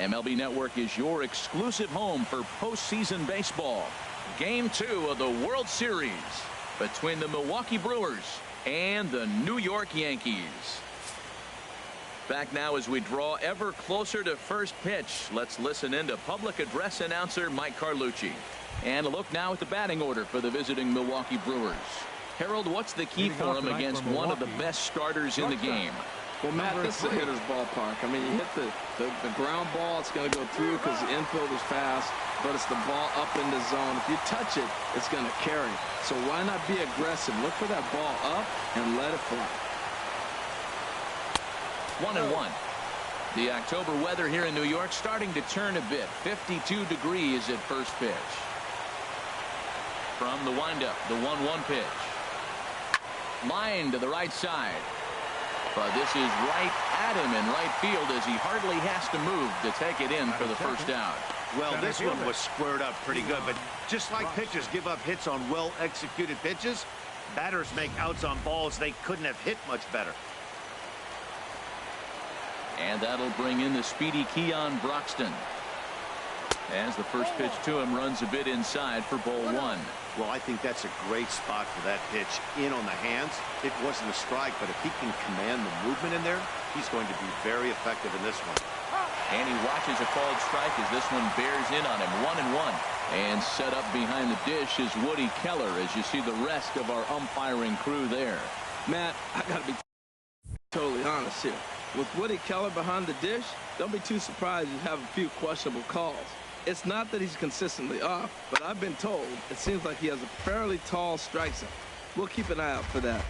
MLB Network is your exclusive home for postseason baseball. Game 2 of the World Series between the Milwaukee Brewers and the New York Yankees. Back now as we draw ever closer to first pitch. Let's listen in to public address announcer Mike Carlucci. And a look now at the batting order for the visiting Milwaukee Brewers. Harold, what's the key for him against one of the best starters in the game? Well, Matt, this is a hitter's ballpark. I mean, you hit the ground ball, it's going to go through because the infield is fast, but it's the ball up in the zone. If you touch it, it's going to carry. So why not be aggressive? Look for that ball up and let it fly. 1-1. The October weather here in New York starting to turn a bit. 52 degrees at first pitch. From the windup, the 1-1 pitch. Line to the right side. But this is right at him in right field as he hardly has to move to take it in for the first out. Well, this one was squared up pretty good, but just like pitchers give up hits on well-executed pitches, batters make outs on balls they couldn't have hit much better. And that'll bring in the speedy Keon Broxton. As the first pitch to him runs a bit inside for ball 1. Well, I think that's a great spot for that pitch in on the hands. It wasn't a strike, but if he can command the movement in there, he's going to be very effective in this one. And he watches a called strike as this one bears in on him. 1-1. And set up behind the dish is Woody Keller as you see the rest of our umpiring crew there. Matt, I got to be totally honest here. With Woody Keller behind the dish, don't be too surprised you have a few questionable calls. It's not that he's consistently off, but I've been told it seems like he has a fairly tall strike zone. We'll keep an eye out for that.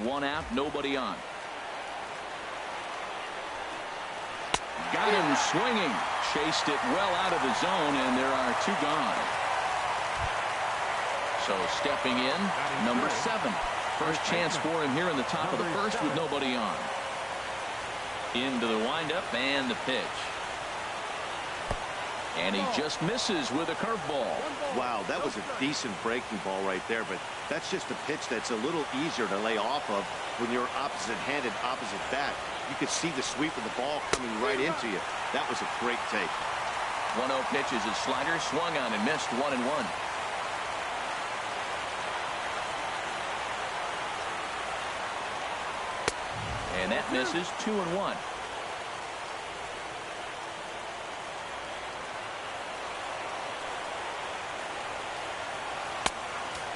1 out, nobody on. Got him swinging. Chased it well out of the zone, and there are 2 gone. So stepping in, number 7. First chance for him here in the top of the first with nobody on. Into the windup and the pitch. And he just misses with a curveball. Wow, that was a decent breaking ball right there, but that's just a pitch that's a little easier to lay off of when you're opposite-handed, opposite bat. You could see the sweep of the ball coming right into you. That was a great take. 1-0 pitch is a slider, swung on and missed. 1-1. And that misses. 2-1.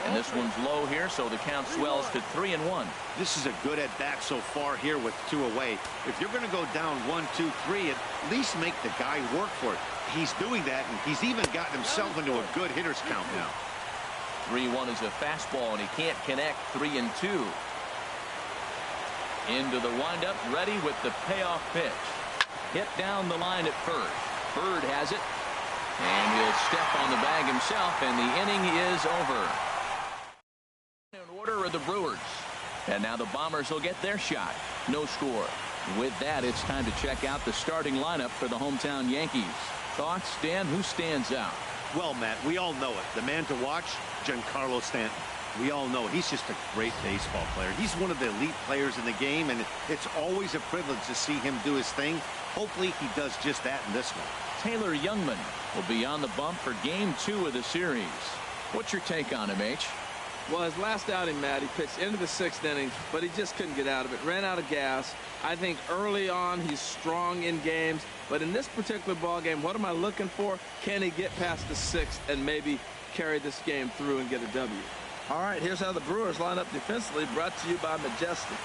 And this one's low here, so the count swells to 3-1. This is a good at-bat so far here with 2 away. If you're going to go down 1, 2, 3, at least make the guy work for it. He's doing that, and he's even gotten himself into a good hitter's count now. 3-1 is a fastball, and he can't connect. 3-2. Into the windup, ready with the payoff pitch. Hit down the line at first. Bird has it. And he'll step on the bag himself, and the inning is over. In order of the Brewers. And now the Bombers will get their shot. No score. With that, it's time to check out the starting lineup for the hometown Yankees. Thoughts, Dan? Who stands out? Well, Matt, we all know it. The man to watch, Giancarlo Stanton. We all know he's just a great baseball player. He's one of the elite players in the game, and it's always a privilege to see him do his thing. Hopefully he does just that in this one. Taylor Youngman will be on the bump for Game 2 of the series. What's your take on him, H? Well, his last outing, Matt, he pitched into the 6th inning, but he just couldn't get out of it. Ran out of gas. I think early on he's strong in games, but in this particular ball game, what am I looking for? Can he get past the 6th and maybe carry this game through and get a W? All right, here's how the Brewers line up defensively, brought to you by Majestic.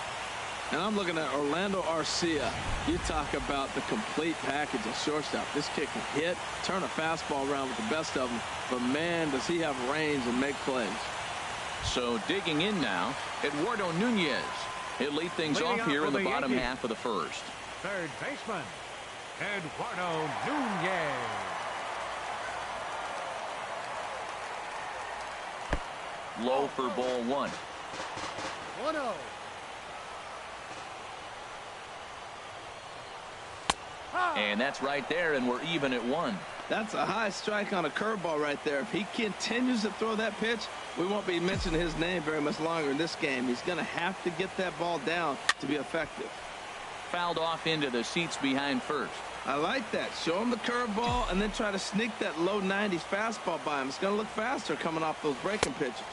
And I'm looking at Orlando Arcia. You talk about the complete package of shortstop. This kid can hit, turn a fastball around with the best of them, but man, does he have range and make plays. So digging in now, Eduardo Nunez. He'll lead things off here in the bottom half of the first. Third baseman, Eduardo Nunez. Low for ball 1. 1-0. And that's right there, and we're even at 1. That's a high strike on a curveball right there. If he continues to throw that pitch, we won't be mentioning his name very much longer in this game. He's going to have to get that ball down to be effective. fouled off into the seats behind first. I like that. Show him the curveball and then try to sneak that low 90s fastball by him. It's going to look faster coming off those breaking pitches.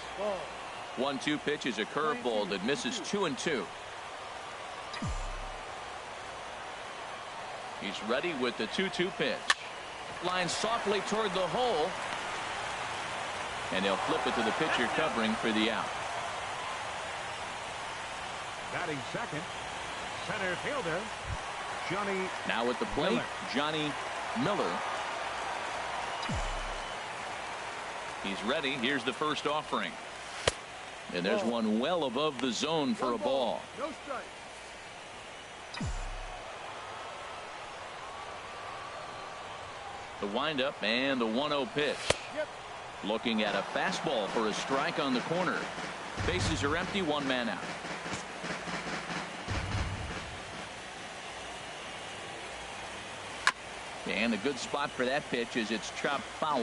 1-2 pitch is a curveball that misses 2-2. He's ready with the 2-2 pitch. Line softly toward the hole. And they'll flip it to the pitcher covering for the out. Batting second, center fielder, Johnny. Now at the plate, Miller. Johnny Miller. He's ready. Here's the first offering. And there's one well above the zone for a ball. No strike. The windup and the 1-0 pitch. Yep. Looking at a fastball for a strike on the corner. Bases are empty, one man out. And a good spot for that pitch is it's chopped foul.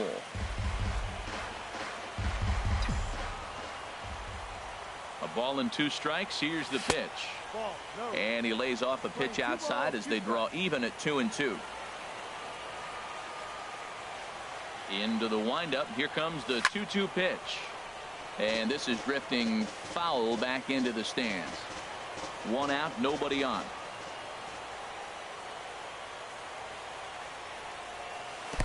A ball and 2 strikes. Here's the pitch. Ball, no. And he lays off a pitch outside as they draw even at 2-2. Into the windup. Here comes the 2-2 pitch. And this is drifting foul back into the stands. 1 out, nobody on.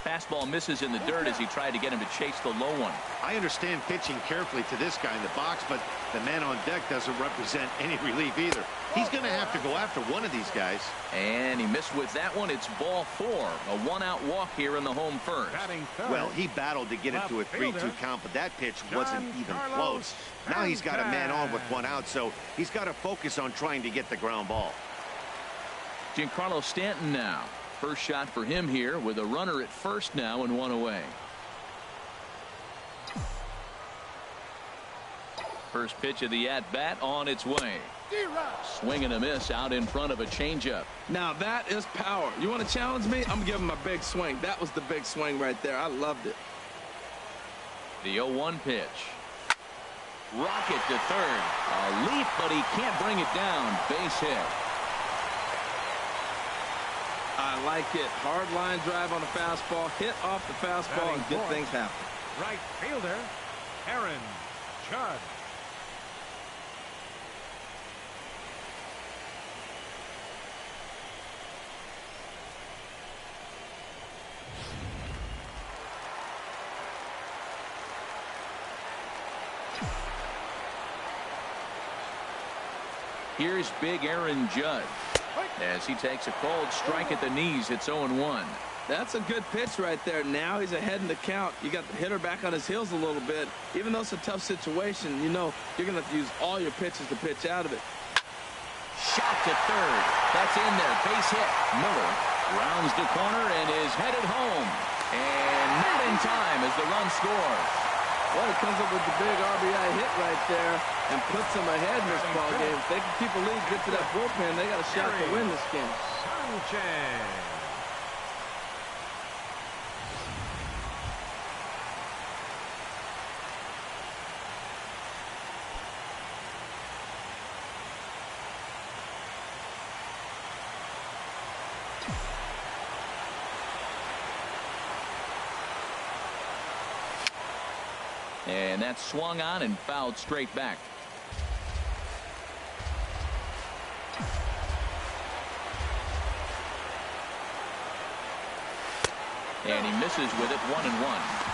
Fastball misses in the dirt as he tried to get him to chase the low one. I understand pitching carefully to this guy in the box, but the man on deck doesn't represent any relief either. He's going to have to go after one of these guys. And he missed with that one. It's ball 4. A 1-out walk here in the home first. Batting third. Well, he battled to get it to a 3-2 count, but that pitch wasn't even close. Now he's got a man on with 1 out, so he's got to focus on trying to get the ground ball. Giancarlo Stanton now. First shot for him here with a runner at first now and 1 away. First pitch of the at-bat on its way. Swing and a miss out in front of a changeup. Now that is power. You want to challenge me? I'm giving him a big swing. That was the big swing right there. I loved it. The 0-1 pitch. Rocket to third. A leap, but he can't bring it down. Base hit. I like it. Hard line drive on the fastball. Hit off the fastball and good things happen. Right fielder, Aaron Judge. Here's big Aaron Judge. As he takes a cold strike at the knees, it's 0-1. That's a good pitch right there. Now he's ahead in the count. You got the hitter back on his heels a little bit. Even though it's a tough situation, you know you're going to have to use all your pitches to pitch out of it. Shot to third. That's in there. Base hit. Miller rounds the corner and is headed home. And not in time as the run scores. Well, he comes up with the big RBI hit right there and puts them ahead in this ball game. If they can keep a lead, get to that bullpen, they got a shot to win this game. Sanchez. And that's swung on and fouled straight back. And he misses with it, 1-1.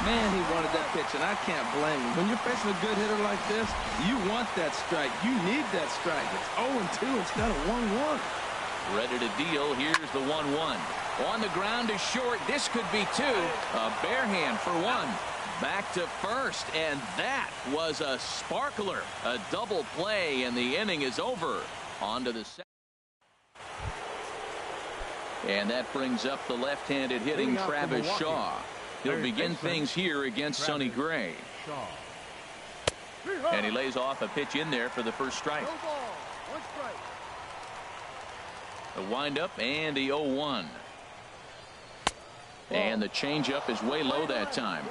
Man, he wanted that pitch, and I can't blame him. When you're facing a good hitter like this, you want that strike. You need that strike. It's 0-2 instead of 1-1. Ready to deal. Here's the 1-1. On the ground is short. This could be 2. A bare hand for 1. Back to first, and that was a sparkler. A double play, and the inning is over. On to the second. And that brings up the left-handed hitting Travis Shaw. He'll begin things here against Sonny Gray. And he lays off a pitch in there for the first strike. The windup and the 0-1. And the changeup is way low that time.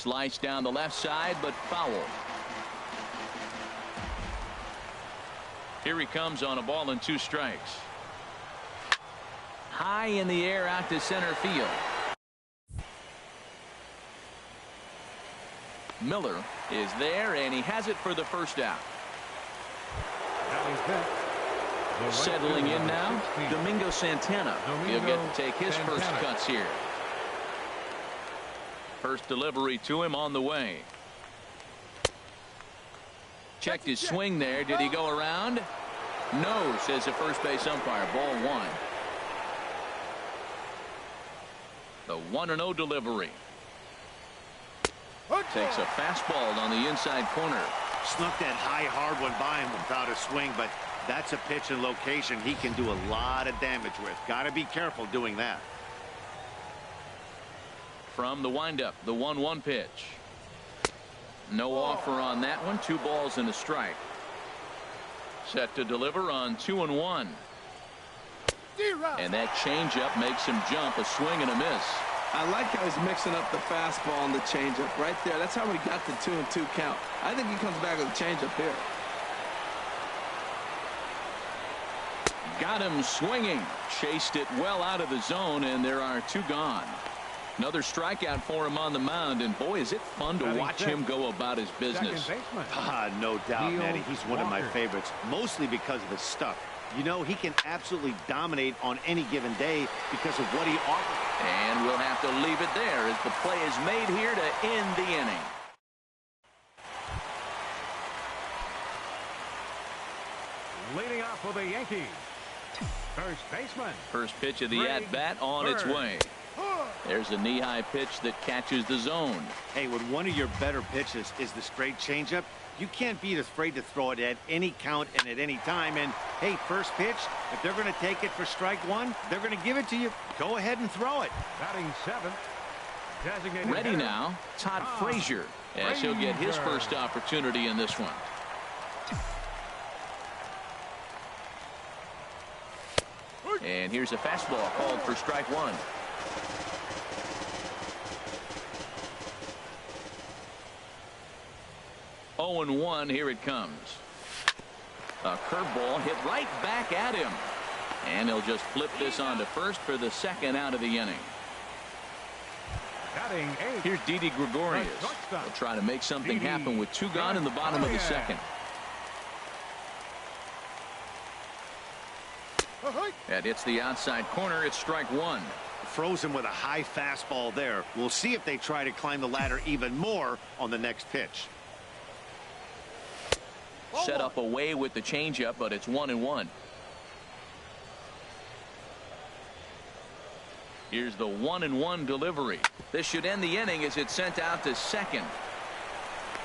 Slice down the left side, but foul. Here he comes on a ball and 2 strikes. High in the air out to center field. Miller is there, and he has it for the first out. Settling in now, Domingo Santana. He'll get to take his first cuts here. First delivery to him on the way. Checked his swing there. Did he go around? No, says the first base umpire. Ball 1. The 1-0 delivery. Takes a fastball on the inside corner. Snuck that high hard one by him without a swing, but that's a pitch and location he can do a lot of damage with. Got to be careful doing that. From the windup, the 1-1 pitch. No offer on that one. 2 balls and a strike. Set to deliver on 2-1. And that changeup makes him jump. A swing and a miss. I like how he's mixing up the fastball and the changeup right there. That's how he got the 2-2 count. I think he comes back with a changeup here. Got him swinging. Chased it well out of the zone, and there are 2 gone. Another strikeout for him on the mound, and boy, is it fun to watch him go about his business. No doubt, Matty. He's one of my favorites, mostly because of his stuff. You know, he can absolutely dominate on any given day because of what he offers. And we'll have to leave it there as the play is made here to end the inning. Leading off for the Yankees, first baseman. First pitch of the at-bat on its way. There's a knee-high pitch that catches the zone. Hey, when one of your better pitches is the straight changeup, you can't be afraid to throw it at any count and at any time. And, hey, first pitch, if they're going to take it for strike 1, they're going to give it to you. Go ahead and throw it. Batting 7th. Designated Ready hitter, now, Todd Frazier, as he'll get his first opportunity in this one. And here's a fastball called for strike 1. Oh, 0-1, here it comes. A curveball hit right back at him. And he'll just flip this on to first for the 2nd out of the inning. Batting 8th. Here's Didi Gregorius. He'll try to make something happen with 2 gone in the bottom of the 2nd. That hits the outside corner. It's strike 1. Froze him with a high fastball there. We'll see if they try to climb the ladder even more on the next pitch. Set up away with the changeup, but it's 1-1. Here's the 1-1 delivery. This should end the inning as it's sent out to 2nd.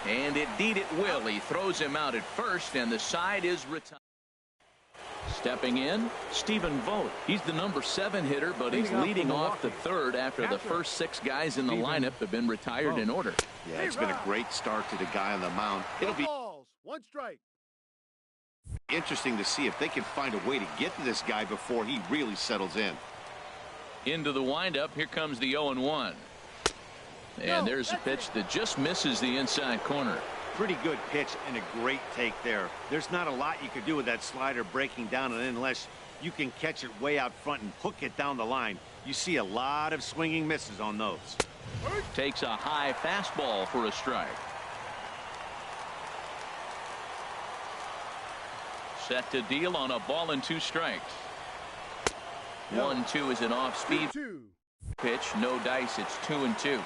And indeed it will. He throws him out at first, and the side is retired. Stepping in, Stephen Vogt. He's the number 7 hitter, but he's leading off the 3rd after the first 6 guys in the lineup have been retired in order. Yeah, it's been a great start to the guy on the mound. It'll be 1 strike. interesting to see if they can find a way to get to this guy before he really settles in. Into the windup. Here comes the 0-1. And there's a pitch that just misses the inside corner. Pretty good pitch and a great take there. There's not a lot you could do with that slider breaking down, and unless you can catch it way out front and hook it down the line, you see a lot of swinging misses on those. Takes a high fastball for a strike. Set to deal on a ball and 2 strikes. 1-2 is an off-speed pitch. No dice. It's 2-2.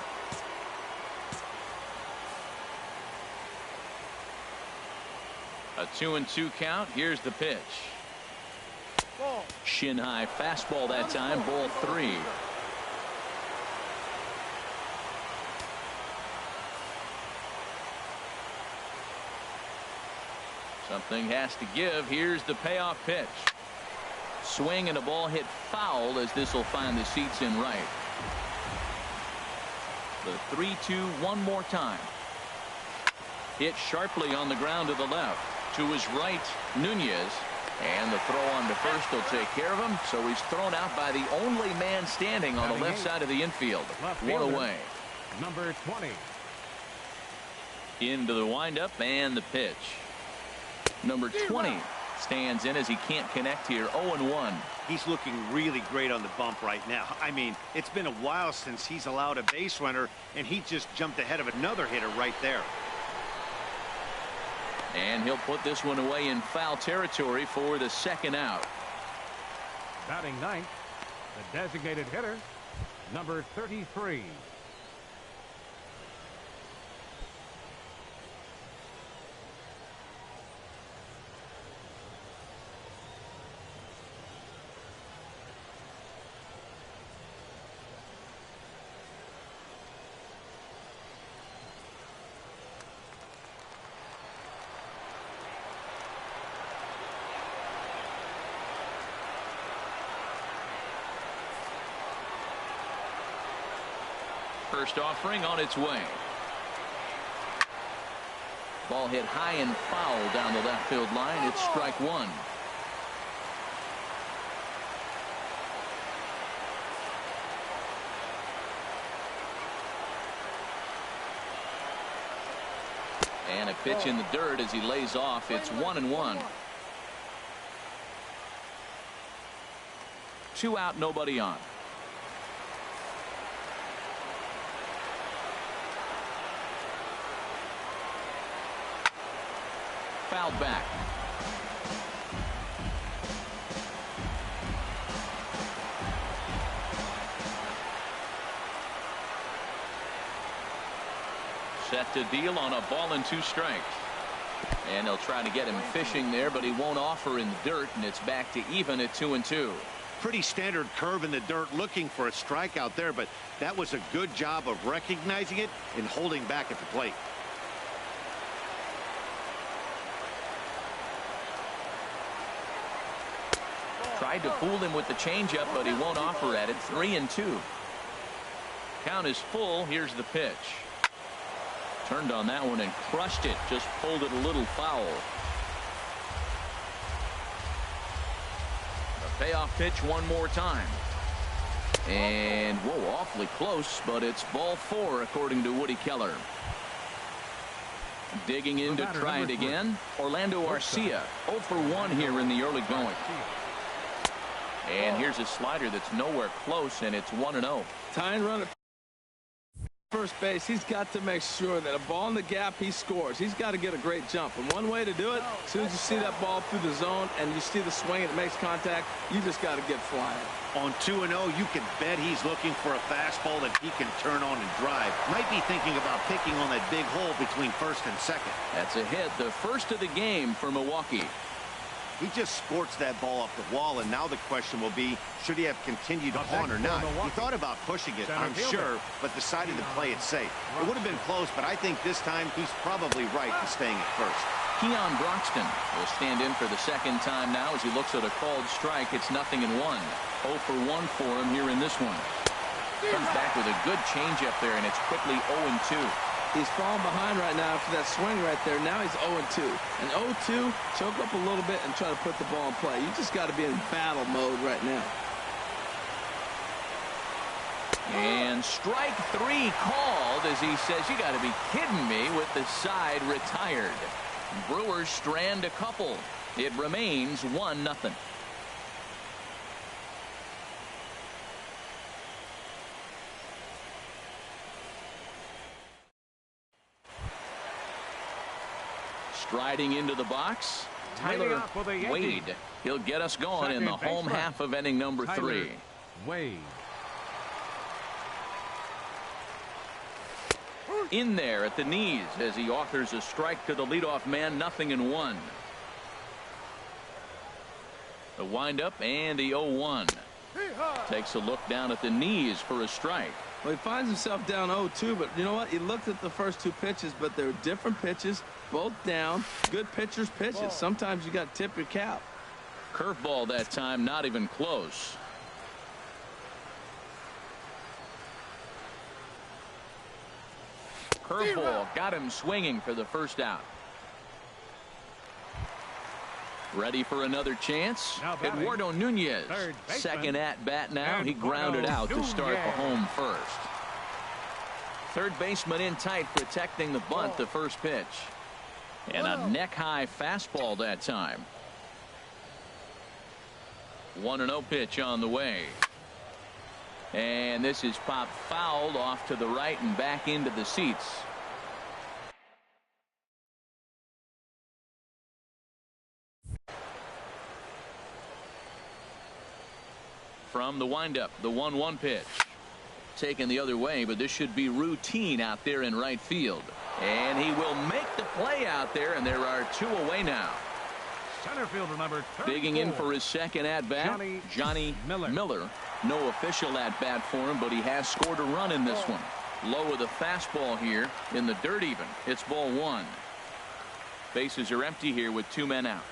A 2-2 count. Here's the pitch. Shin high fastball that time. Ball 3. Something has to give. Here's the payoff pitch. Swing and a ball hit foul as this will find the seats in right. The 3-2 one more time. Hit sharply on the ground to the left. To his right, Nunez. And the throw on to first will take care of him. So he's thrown out by the only man standing on the left side of the infield. One away. Number 20. Into the windup and the pitch. Number 20 stands in as he can't connect here. 0-1. He's looking really great on the bump right now. I mean, it's been a while since he's allowed a base runner, and he just jumped ahead of another hitter right there. And he'll put this one away in foul territory for the second out. Batting ninth, the designated hitter, number 33. First offering on its way. Ball hit high and foul down the left field line. It's strike one. And a pitch in the dirt as he lays off. It's 1-1. 2 out, nobody on. Fouled back. Set to deal on a ball and 2 strikes. And they'll try to get him fishing there, but he won't offer in the dirt, and it's back to even at 2-2. Pretty standard curve in the dirt, looking for a strikeout there, but that was a good job of recognizing it and holding back at the plate. Tried to fool him with the changeup, but he won't offer at it. 3-2. Count is full. Here's the pitch. Turned on that one and crushed it. Just pulled it a little foul. The payoff pitch one more time. And whoa, awfully close, but it's ball 4 according to Woody Keller. Digging in to try it again. Orlando Arcia 0 for 1 here in the early going. And here's a slider that's nowhere close, and it's 1-0. Tying run at first base. He's got to make sure that a ball in the gap, he scores. He's got to get a great jump. And one way to do it, as soon as you see that ball through the zone and you see the swing and it makes contact, you just got to get flying. On 2-0, you can bet he's looking for a fastball that he can turn on and drive. Might be thinking about picking on that big hole between first and second. That's a hit, the first of the game for Milwaukee. He just squirts that ball up the wall, and now the question will be, should he have continued on or not? He thought about pushing it, I'm sure, but decided to play it safe. It would have been close, but I think this time he's probably right in staying at first. Keon Broxton will stand in for the second time now as he looks at a called strike. It's 0-1. 0 for 1 for him here in this one. Comes back with a good changeup there, and it's quickly 0-2. He's falling behind right now after that swing right there. Now he's 0-2. And 0-2, choke up a little bit and try to put the ball in play. You just got to be in battle mode right now. And strike 3 called as he says, you got to be kidding me, with the side retired. Brewers strand a couple. It remains 1-0. Striding into the box, Tyler Wade. He'll get us going in the home half of inning number 3. Wade. In there at the knees as he offers a strike to the leadoff man. 0-1. The windup and the 0-1. Takes a look down at the knees for a strike. Well, he finds himself down 0-2, but you know what? He looked at the first 2 pitches, but they're different pitches, both down. Good pitchers' pitches. Sometimes you got to tip your cap. Curveball that time, not even close. Curveball got him swinging for the first out. Ready for another chance. Eduardo Nunez, second at bat now. He grounded out to start the home first. Third baseman in tight, protecting the bunt, the first pitch. And a neck-high fastball that time. 1-0 pitch on the way. And this is popped fouled off to the right and back into the seats. From the windup, the 1-1 pitch. Taken the other way, but this should be routine out there in right field. And he will make the play out there, and there are 2 away now. Center fielder number 34. Digging in for his second at-bat, Johnny Miller. No official at-bat for him, but he has scored a run in this one. Low with a fastball here in the dirt even. It's ball 1. Bases are empty here with 2 men out.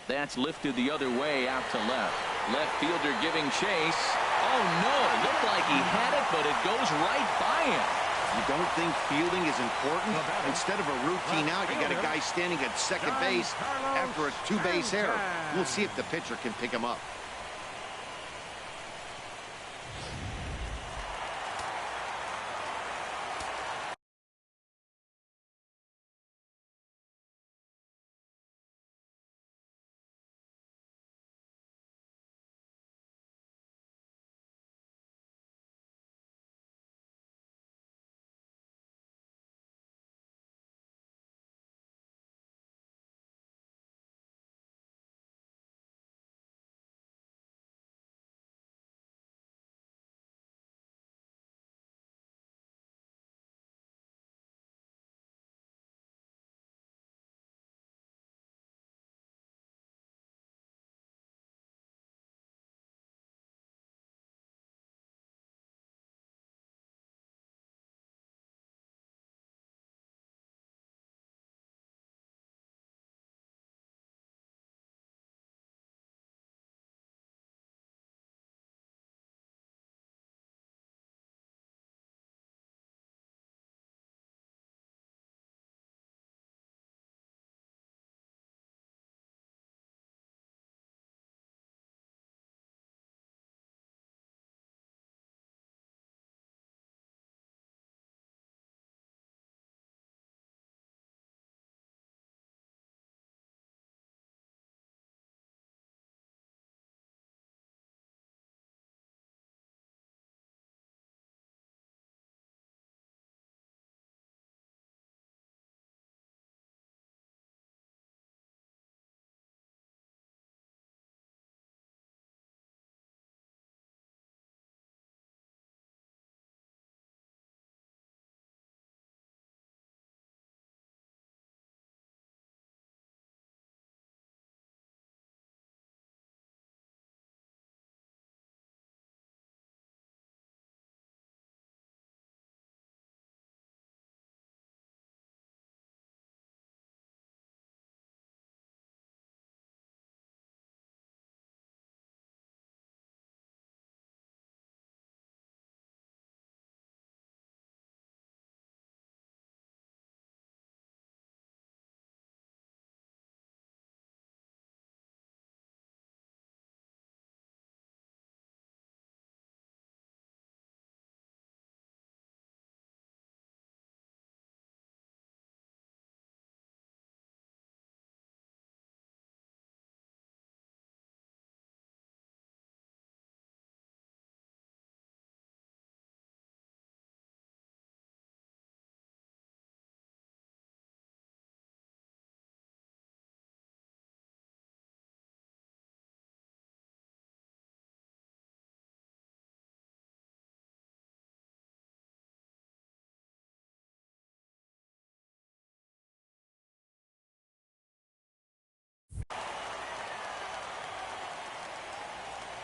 That's lifted the other way out to left. Left fielder giving chase. Oh no, it looked like he had it, but it goes right by him. You don't think fielding is important? Instead of a routine out, you got a guy standing at second base after a 2-base error. We'll see if the pitcher can pick him up.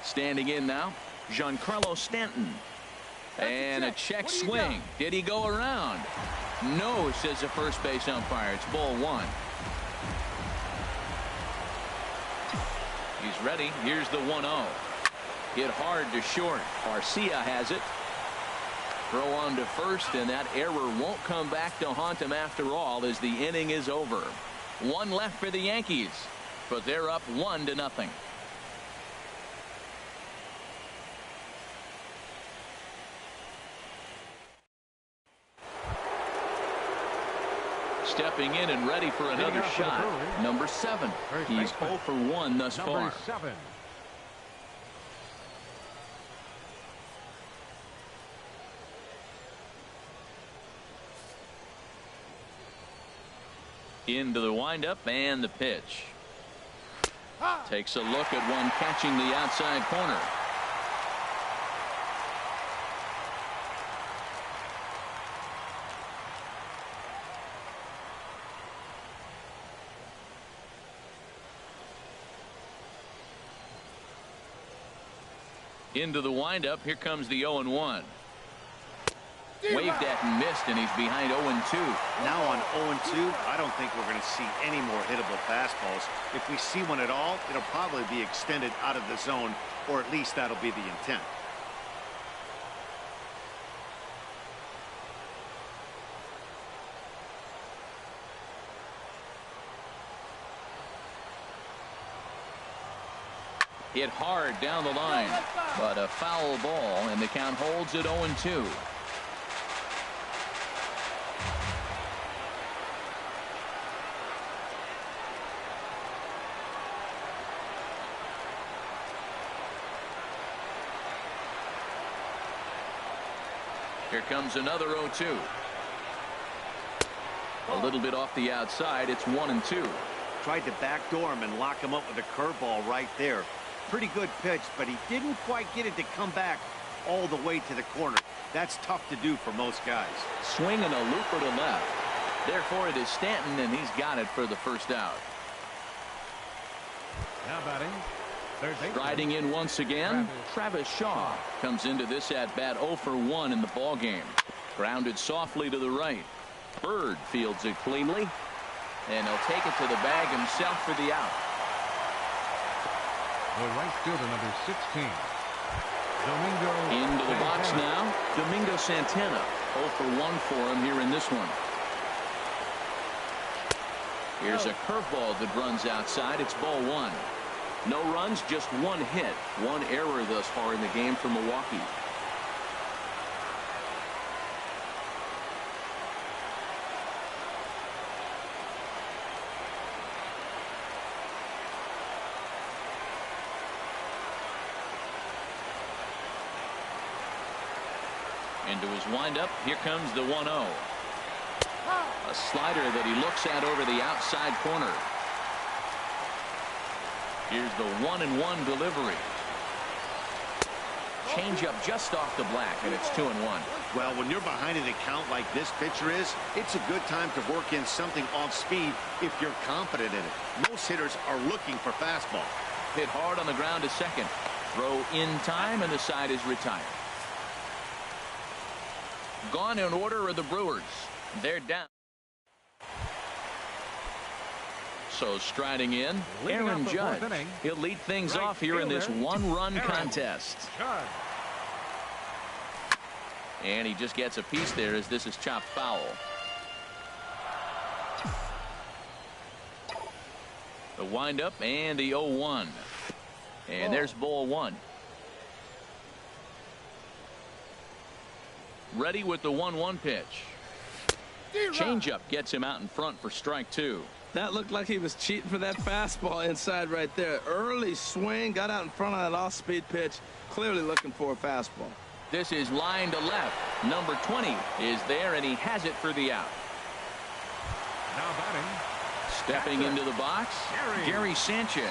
Standing in now, Giancarlo Stanton. And a check swing. Did he go around? No, says the first base umpire. It's ball 1. He's ready. Here's the 1-0. Hit hard to short. Garcia has it. Throw on to first, and that error won't come back to haunt him after all as the inning is over. 1 left for the Yankees, but they're up 1-0. Stepping in and ready for another shot. Number 7. He's 0 for 1 thus far. Number 7. Into the windup and the pitch. Takes a look at one catching the outside corner. Into the windup. Here comes the 0-1. Waved at and missed, and he's behind 0-2. Now on 0-2, I don't think we're going to see any more hittable fastballs. If we see one at all, it'll probably be extended out of the zone, or at least that'll be the intent. Hit hard down the line, but a foul ball, and the count holds at 0-2. Here comes another 0-2. A little bit off the outside. It's 1-2. Tried to backdoor him and lock him up with a curveball right there. Pretty good pitch, but he didn't quite get it to come back all the way to the corner. That's tough to do for most guys. Swinging a looper to left. Therefore, it is Stanton, and he's got it for the first out. Now batting, third baseman. Riding in once again, Travis Shaw comes into this at-bat 0 for 1 in the ballgame. Grounded softly to the right. Bird fields it cleanly, and he'll take it to the bag himself for the out. The right fielder, number 16. Domingo Into the box Santana. now, Domingo Santana. 0 for 1 for him here in this one. Here's a curveball that runs outside. It's ball 1. No runs, just one hit. One error thus far in the game for Milwaukee. Into his windup. Here comes the 1-0. A slider that he looks at over the outside corner. Here's the 1-1 delivery. Changeup just off the black, and it's 2-1. Well, when you're behind an account like this pitcher is, it's a good time to work in something off speed if you're confident in it. Most hitters are looking for fastball. Hit hard on the ground to second. Throw in time, and the side is retired. Gone in order are the Brewers. They're down. So striding in, Aaron Judge. He'll lead things off here in this one-run contest. And he just gets a piece there as this is chopped foul. The windup and the 0-1. And there's ball 1. Ready with the 1-1 pitch. Changeup gets him out in front for strike 2. That looked like he was cheating for that fastball inside right there. Early swing, got out in front of that off-speed pitch. Clearly looking for a fastball. This is line to left. Number 20 is there, and he has it for the out. Now batting. Stepping into the box, Gary Sanchez.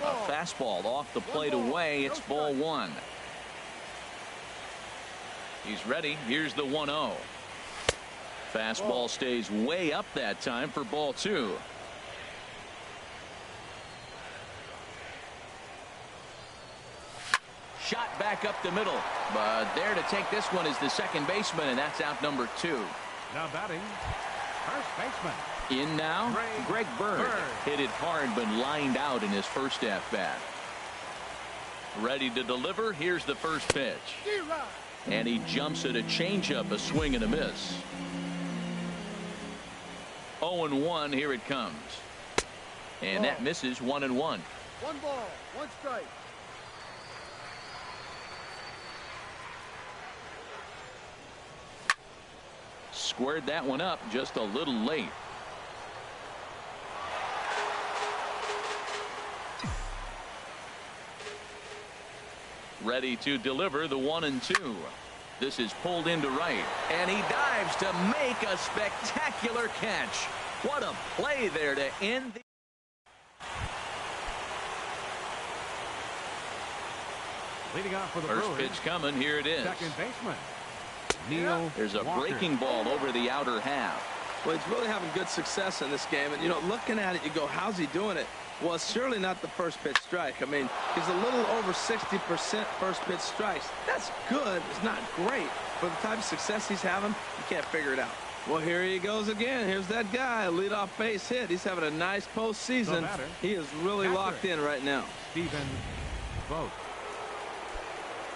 A fastball off the plate away. It's ball 1. He's ready. Here's the 1-0. Fastball stays way up that time for ball 2. Shot back up the middle, but there to take this one is the second baseman, and that's out number 2. Now batting, first baseman. In now, Greg Bird. Hit it hard but lined out in his first at-bat. Ready to deliver. Here's the first pitch. And he jumps at a changeup, a swing and a miss. 0-1, here it comes. And that misses. 1-1. 1 ball, 1 strike. squared that one up just a little late. Ready to deliver the 1-2. This is pulled into right, and he dives to make a spectacular catch. What a play there to end the Leading off for the first Brewers, pitch coming. Here it is. second baseman, Neil There's a Walker. breaking ball over the outer half. Well, he's really having good success in this game. And, you know, looking at it, you go, how's he doing it? Well, it's surely not the first pitch strike. I mean, he's a little over 60% first pitch strikes. That's good. It's not great. For the type of success he's having, you can't figure it out. Well, here he goes again. Here's that guy, leadoff base hit. He's having a nice postseason. batter, He is really catcher, locked in right now. Stephen Vogt.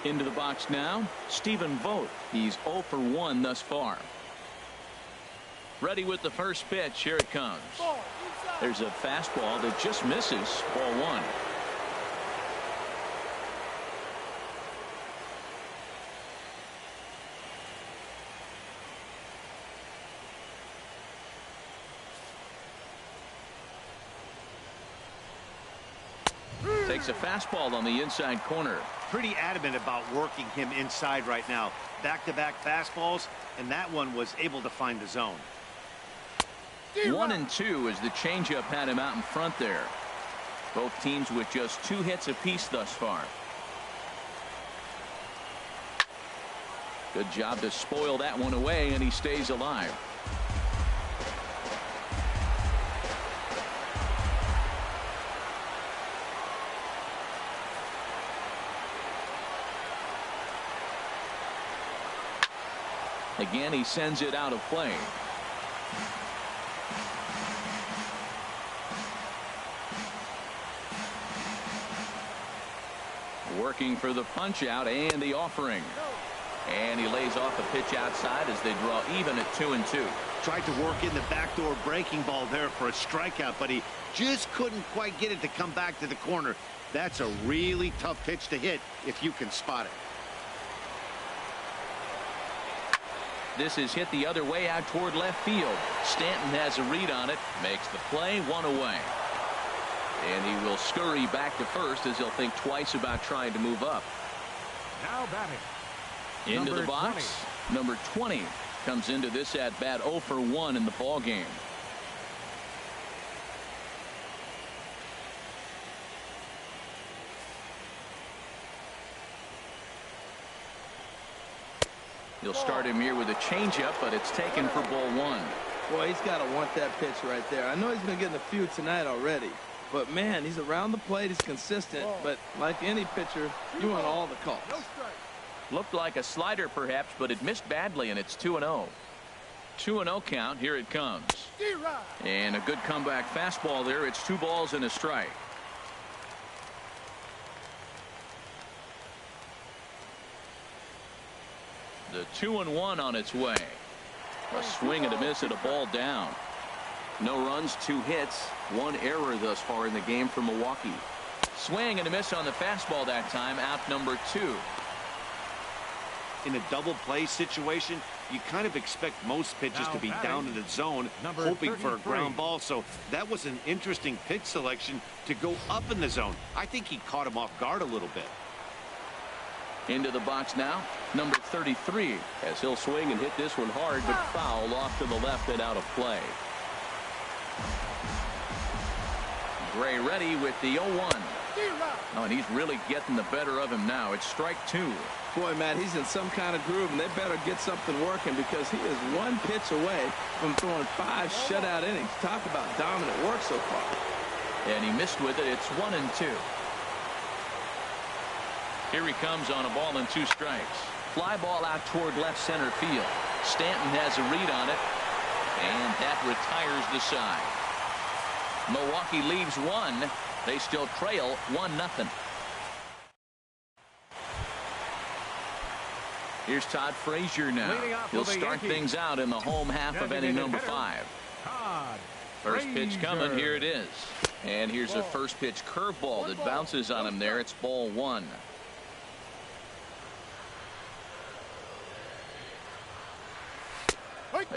Into the box now, Stephen Vogt. He's 0 for 1 thus far. Ready with the first pitch. Here it comes. There's a fastball that just misses. Ball 1. Takes a fastball on the inside corner. Pretty adamant about working him inside right now. Back-to-back fastballs, and that one was able to find the zone. 1-2 as the changeup had him out in front there. Both teams with just 2 hits apiece thus far. Good job to spoil that one away, and he stays alive. Again, he sends it out of play. Working for the punch out and the offering. And he lays off a pitch outside as they draw even at 2-2. Tried to work in the backdoor breaking ball there for a strikeout, but he just couldn't quite get it to come back to the corner. That's a really tough pitch to hit if you can spot it. This is hit the other way out toward left field. Stanton has a read on it, makes the play, 1 away. And he will scurry back to first as he'll think twice about trying to move up. Now batting, Into number the box, 20. number 20 comes into this at bat 0 for 1 in the ball game. He'll start him here with a changeup, but it's taken for ball 1. Boy, he's got to want that pitch right there. I know he's been getting a few tonight already. But, man, he's around the plate. He's consistent. But like any pitcher, you want all the calls. Looked like a slider perhaps, but it missed badly, and it's 2-0. 2-0 count. Here it comes. And a good comeback fastball there. It's 2 balls and a strike. The 2-1 on its way. A swing and a miss and a ball down. No runs, 2 hits, 1 error thus far in the game for Milwaukee. Swing and a miss on the fastball that time. Out number 2. In a double play situation, you kind of expect most pitches Now to be batting, down in the zone, number hoping for a 33. ground ball. So that was an interesting pitch selection to go up in the zone. I think he caught him off guard a little bit. Into the box now, number 33, as he'll swing and hit this one hard, but foul off to the left and out of play. Gray ready with the 0-1. Oh, and he's really getting the better of him now. It's strike 2. Boy, Matt, he's in some kind of groove, and they better get something working because he is 1 pitch away from throwing 5 shutout innings. Talk about dominant work so far. And he missed with it. It's 1-2. Here he comes on a ball and 2 strikes. Fly ball out toward left center field. Stanton has a read on it, and that retires the side. Milwaukee leaves 1. They still trail 1-0. Here's Todd Frazier now. Leading off He'll for the start Yankees, things out in the home half of inning designated number hitter, 5. Todd First pitch coming. Frazier. Here it is. And here's a first pitch curveball that bounces on him there. It's ball 1.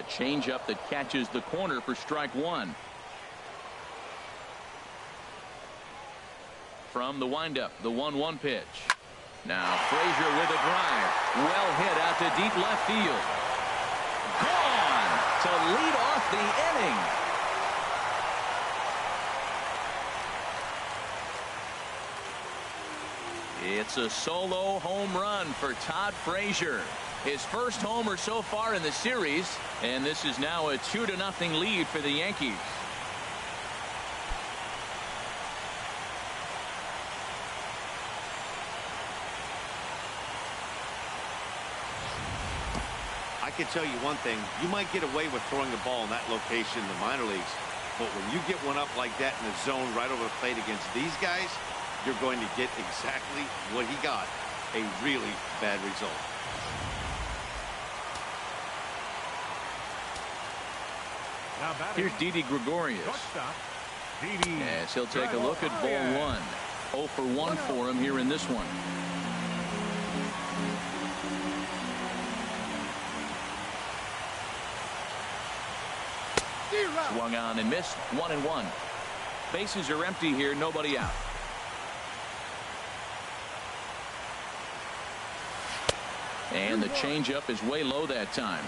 A changeup that catches the corner for strike one. From the windup, the 1-1 pitch. Now Frazier with a drive. Well hit out to deep left field. Gone to lead off the inning. It's a solo home run for Todd Frazier. His first homer so far in the series, and this is now a 2-0 lead for the Yankees. I can tell you one thing, you might get away with throwing the ball in that location in the minor leagues, but when you get one up like that in the zone right over the plate against these guys, you're going to get exactly what he got, a really bad result. Here's Didi Gregorius. As he'll take a look at ball one. 0 for 1 for him here in this one. Swung on and missed. 1-1. Bases are empty here. Nobody out. And the changeup is way low that time.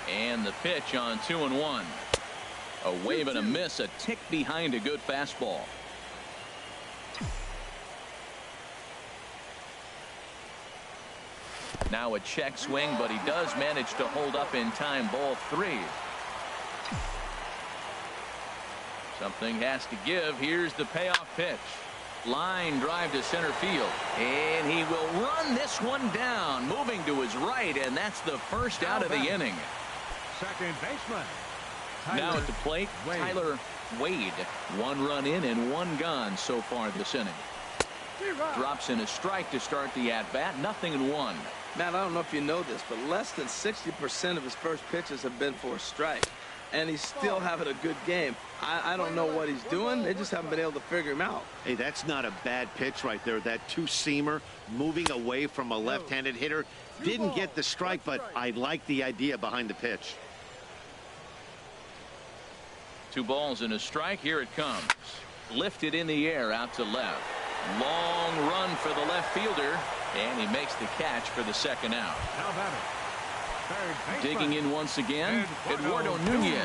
And the pitch on 2-1. A wave and a miss, a tick behind a good fastball. Now a check swing, but he does manage to hold up in time. Ball 3. Something has to give. Here's the payoff pitch. Line drive to center field, and he will run this one down, moving to his right, and that's the first out of the inning. Second baseman. Now at the plate, Tyler Wade. 1 run in and 1 gone so far this inning. Drops in a strike to start the at-bat. 0-1. Matt, I don't know if you know this, but less than 60% of his first pitches have been for a strike. And he's still having a good game. I don't know what he's doing. They just haven't been able to figure him out. Hey, that's not a bad pitch right there. That two-seamer moving away from a left-handed hitter. Didn't get the strike, but I like the idea behind the pitch. 2 balls and a strike. Here it comes. Lifted in the air out to left. Long run for the left fielder, and he makes the catch for the second out. How about it? Digging in once again, Eduardo Nunez.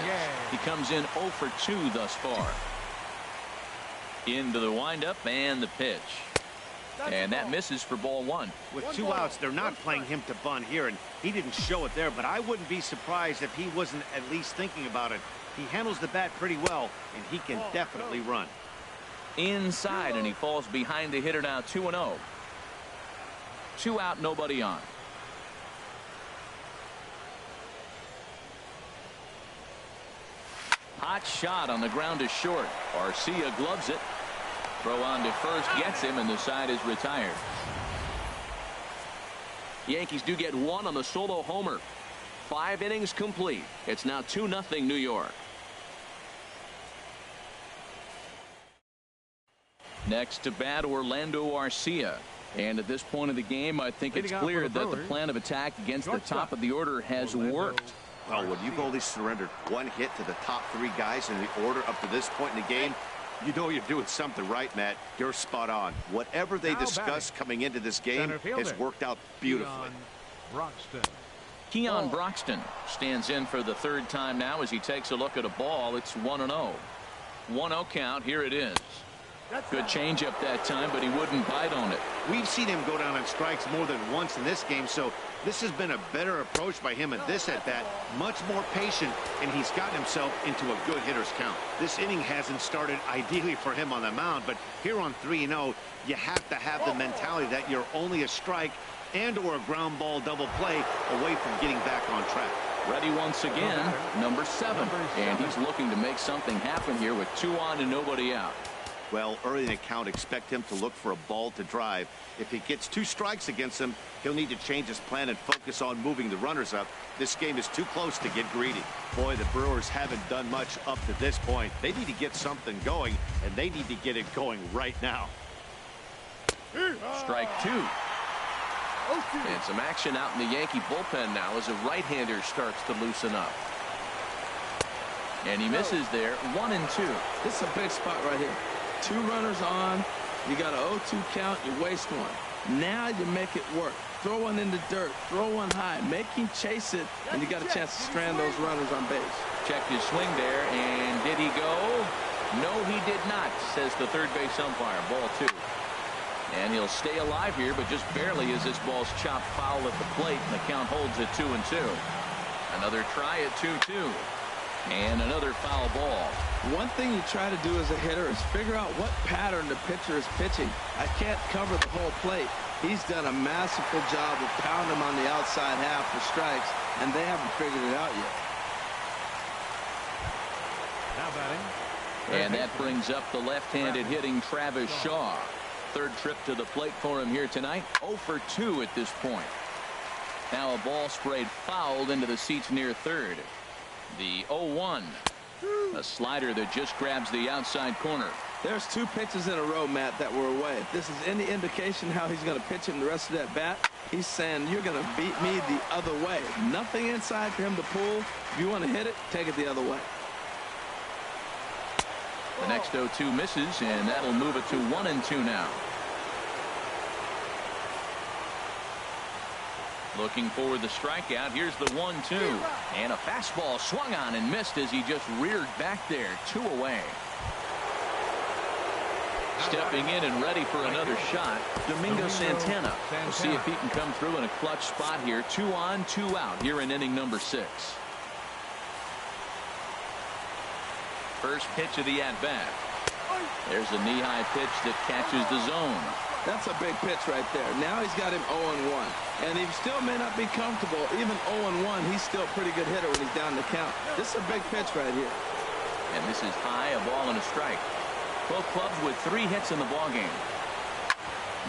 He comes in 0 for 2 thus far. Into the windup and the pitch. And that misses for ball 1. With 2 outs, they're not playing him to bunt here, and he didn't show it there, but I wouldn't be surprised if he wasn't at least thinking about it. He handles the bat pretty well, and he can definitely run. Inside, and he falls behind the hitter now. 2-0. 2 out, nobody on. Hot shot on the ground to short. Arcia gloves it. Throw on to first gets him, and the side is retired. Yankees do get 1 on the solo homer. 5 innings complete. It's now 2-0 New York. Next to bat, Orlando Arcia. And at this point of the game, I think it's clear that the plan of attack against the top of the order has worked. Well, when you've only surrendered 1 hit to the top 3 guys in the order up to this point in the game, you know you're doing something right, Matt. You're spot on. Whatever they discussed coming into this game has worked out beautifully. Keon Broxton stands in for the 3rd time now as he takes a look at a ball. It's 1-0. 1-0 count. Here it is. Good changeup that time, but he wouldn't bite on it. We've seen him go down on strikes more than once in this game, so this has been a better approach by him at this at-bat. Much more patient, and he's gotten himself into a good hitter's count. This inning hasn't started ideally for him on the mound, but here on 3-0, you have to have the mentality that you're only a strike and or a ground ball double play away from getting back on track. Ready once again, number 7. And he's looking to make something happen here with 2 on and nobody out. Well, early in the count, expect him to look for a ball to drive. If he gets 2 strikes against him, he'll need to change his plan and focus on moving the runners up. This game is too close to get greedy. Boy, the Brewers haven't done much up to this point. They need to get something going, and they need to get it going right now. Strike 2. And some action out in the Yankee bullpen now as a right-hander starts to loosen up. And he misses there. 1-2. This is a big spot right here. 2 runners on. You got an 0-2 count. You waste one. Now you make it work. Throw one in the dirt. Throw one high. Make him chase it, and you got a chance to strand those runners on base. Checked his swing there, and did he go? No, he did not, says the third base umpire. Ball 2. And he'll stay alive here, but just barely as this ball's chopped foul at the plate, and the count holds at 2-2. Another try at 2-2. And another foul ball. One thing you try to do as a hitter is figure out what pattern the pitcher is pitching. I can't cover the whole plate. He's done a masterful job of pounding him on the outside half for strikes, and they haven't figured it out yet. Now batting. And that brings up the left-handed hitting Travis Shaw. Third trip to the plate for him here tonight. 0 for 2 at this point. Now a ball sprayed fouled into the seats near third. The 0-1. A slider that just grabs the outside corner. There's 2 pitches in a row, Matt, that were away. If this is any indication how he's going to pitch him the rest of that bat, he's saying you're going to beat me the other way. Nothing inside for him to pull. If you want to hit it, take it the other way. The next 0-2 misses, and that'll move it to 1-2 now. Looking for the strikeout. Here's the 1-2. And a fastball swung on and missed as he just reared back there. 2 away. Stepping in and ready for another shot, Domingo Santana. We'll see if he can come through in a clutch spot here. 2 on, 2 out here in inning number 6. First pitch of the at-bat. There's a knee-high pitch that catches the zone. That's a big pitch right there. Now he's got him 0-1. And he still may not be comfortable. Even 0-1, he's still a pretty good hitter when he's down the count. This is a big pitch right here. And this is high, a ball and a strike. Both clubs with 3 hits in the ballgame.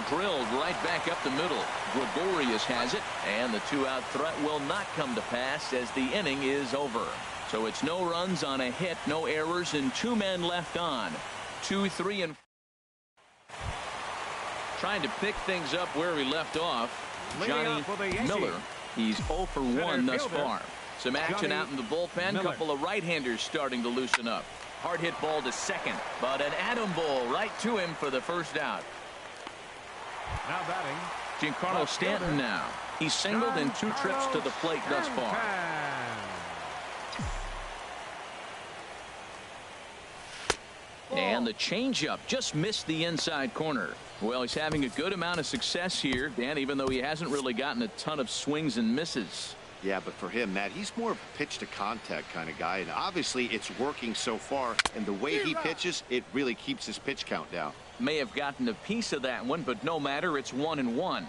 Drilled right back up the middle. Gregorius has it, and the 2-out threat will not come to pass as the inning is over. So it's no runs on a hit, no errors, and 2 men left on. 2, 3, and 4. Trying to pick things up where we left off. Johnny Miller. He's 0 for 1 thus far. Some action out in the bullpen. Couple of right-handers starting to loosen up. Hard hit ball to second, but an atom ball right to him for the first out. Now batting. Giancarlo Stanton now. He's singled in 2 trips to the plate thus far. And the changeup just missed the inside corner. Well, he's having a good amount of success here, Dan, even though he hasn't really gotten a ton of swings and misses. Yeah, but for him, Matt, he's more of a pitch to contact kind of guy, and obviously it's working so far, and the way he pitches, it really keeps his pitch count down. May have gotten a piece of that one, but no matter, it's 1-1.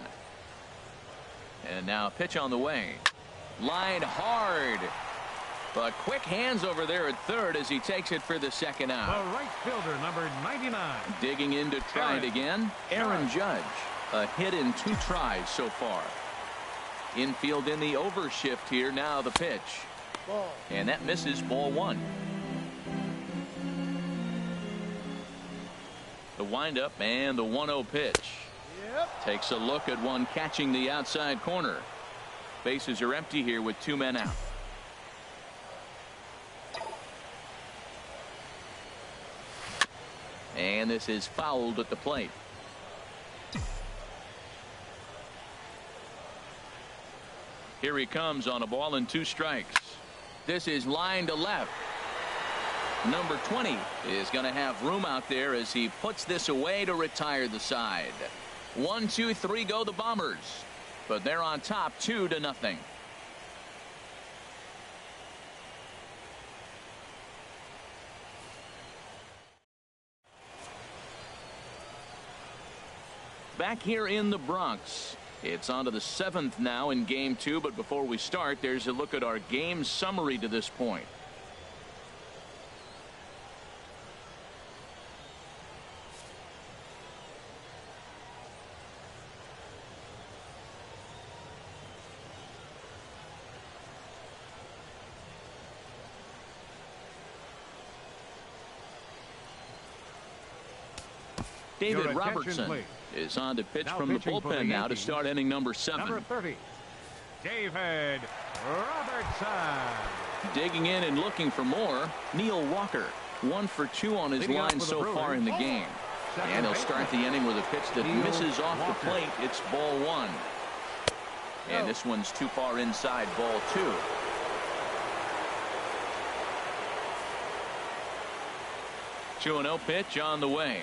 And now a pitch on the way. Line hard. But quick hands over there at third as he takes it for the second out. The right fielder, number 99. Digging in to try it again. Aaron Judge. A hit in 2 tries so far. Infield in the overshift here. Now the pitch. And that misses. Ball 1. The windup and the 1-0 pitch. Takes a look at one catching the outside corner. Bases are empty here with 2 men out. And this is fouled at the plate. Here he comes on a ball and 2 strikes. This is line to left. Number 20 is going to have room out there as he puts this away to retire the side. 1, 2, 3 go the Bombers. But they're on top 2-0. Back here in the Bronx. It's on to the 7th now in game 2, but before we start, there's a look at our game summary to this point. David Robertson is on to pitch Now from the pitching for the bullpen now to Yankees, start inning number 7. Number 30, David Robertson. Digging in and looking for more, Neil Walker. 1 for 2 on his Leading line off for the so far in the game. And he'll start the inning with a pitch that Neil misses off Walker. the plate. It's ball 1. And this one's too far inside, ball 2. Two and 0 pitch on the way.